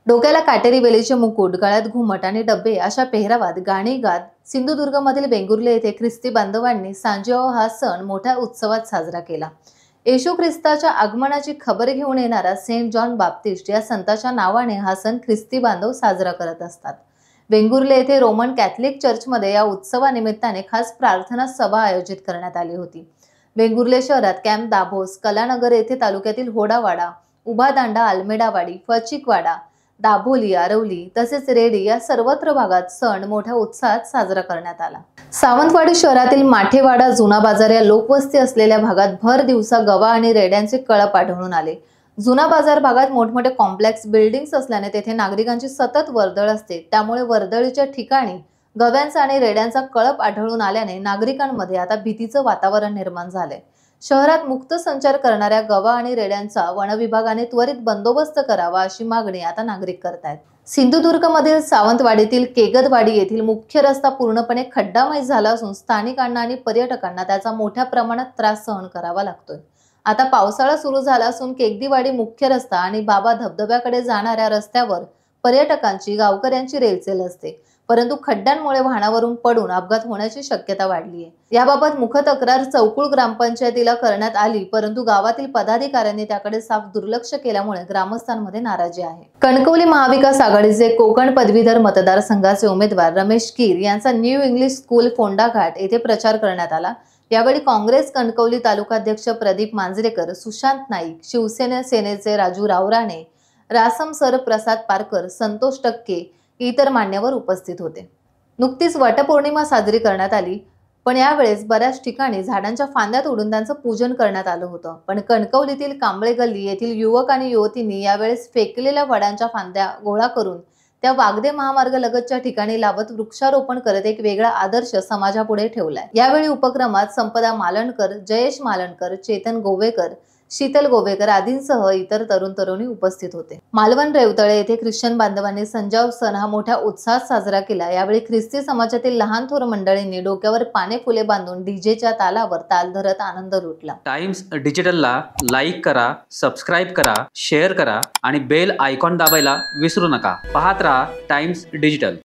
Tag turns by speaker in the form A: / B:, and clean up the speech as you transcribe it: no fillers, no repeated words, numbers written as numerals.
A: डोक्याला काटेरी वेलीचे मुकुट, गळ्यात घुमट आणि डब्बे अशा पेहरावात गाणी गात सिंधुदुर्गमधील वेंगुर्ले येथे ख्रिस्ती बांधवांनी सांजेओ हा सण मोठ्या उत्सवात साजरा केला। येशू ख्रिस्ताच्या आगमनाची खबर घेऊन येणारा सेंट जॉन बाप्टिस्ट या संताच्या नावाने हा सण ख्रिस्ती बांधव साजरा करत असतात। वेंगुर्ले येथे रोमन कॅथलिक चर्चमध्ये या उत्सवानिमित्ताने खास प्रार्थना सभा आयोजित करण्यात आली होती। वेंगुर्ले शहरात कॅम्प दाभोस, कलानगर येथे तालुक्यातील होडावाडा, उभादांडा, आलमेडावाडी, फचिकवाडा, दाभोली, आरवली तसेच रेडी या सर्वत्र भागात सण मोठ्या उत्साहात साजरा करण्यात आला। सावंतवाडी शहरातील माठेवाडा, जुना बाजार या लोकवस्ती असलेल्या भागात भर दिवसा गवा आणि रेड्यांचे कळप आढळून आले। जुना बाजार भागात मोठमोठे कॉम्प्लेक्स बिल्डिंग्स असल्याने तेथे नागरिकांची सतत वर्दळ असते, त्यामुळे वर्दळीच्या ठिकाणी गव्यांचा आणि रेड्यांचा कळप आढळून आल्याने नागरिकांमध्ये आता भीतीचं वातावरण निर्माण झालंय। शहरात मुक्त संचार करणाऱ्या गवा आणि रेड्यांचा वनविभागाने त्वरित बंदोबस्त करावा अशी मागणी आता नागरिक करतायत। सिंधुदुर्गमधील सावंतवाडीतील केगदवाडी येथील मुख्य रस्ता पूर्णपणे खड्डामय झाला असून स्थानिकांना आणि पर्यटकांना त्याचा मोठ्या प्रमाणात त्रास सहन करावा लागतोय। आता पावसाळा सुरू झाला असून केगदीवाडी मुख्य रस्ता आणि बाबा धबधब्याकडे जाणाऱ्या रस्त्यावर पर्यटकांची, गावकऱ्यांची रेलचेल असते, परंतु खड्ड्यांमुळे वाहनावरून पडून अपघात होण्याची शक्यता वाढली आहे। याबाबत मुख्य तक्रार चौकुळ ग्रामपंचायतीला करण्यात आली, परंतु गावातील पदाधिकाऱ्यांनी त्याकडे साफ दुर्लक्ष केल्यामुळे ग्रामस्थांमध्ये नाराजी आहे। कणकवली महाविकास आघाडीचे कोकण पदवीधर मतदारसंघाचे उमेदवार रमेश कीर यांचा न्यू इंग्लिश स्कूल फोंडाघाट येथे प्रचार करण्यात आला। यावेळी काँग्रेस कणकवली तालुकाध्यक्ष प्रदीप मांजरेकर, सुशांत नाईक, शिवसेना सेनेचे राजू रावराणे, रासम सर, प्रसाद पारकर, संतोष टक्के इतर मान्यवर उपस्थित होते। नुकतीच वटपौर्णिमा साजरी करण्यात आली, पण यावेळेस बऱ्याच ठिकाणी झाडांच्या फांद्या तोडून त्यांचं पूजन करण्यात आलं होतं। पण कणकवलीतील कांबळे गल्ली येथील युवक आणि युवतींनी यावेळेस फेकलेल्या वडांच्या फांद्या गोळा करून त्या वागदे महामार्ग लगतच्या ठिकाणी लावत वृक्षारोपण करत एक वेगळा आदर्श समाजापुढे ठेवलाय। यावेळी उपक्रमात संपदा मालणकर, जयेश मालणकर, चेतन गोवेकर, शीतल गोवेकर आदींसह इतर तरुण तरुणी उपस्थित होते। मालवण रेवतळे येथे ख्रिश्चन बांधवांनी संजाव सण हा मोठ्या उत्साहात साजरा केला। यावेळी ख्रिस्ती समाजातील लहान थोर मंडळींनी डोक्यावर पाने फुले बांधून डीजेच्या तालावर ताल धरत आनंद लुटला।
B: टाइम्स डिजिटलला लाईक करा, सबस्क्राइब करा, शेअर करा आणि बेल आयकॉन दाबायला विसरू नका। पाहत रहा टाइम्स डिजिटल।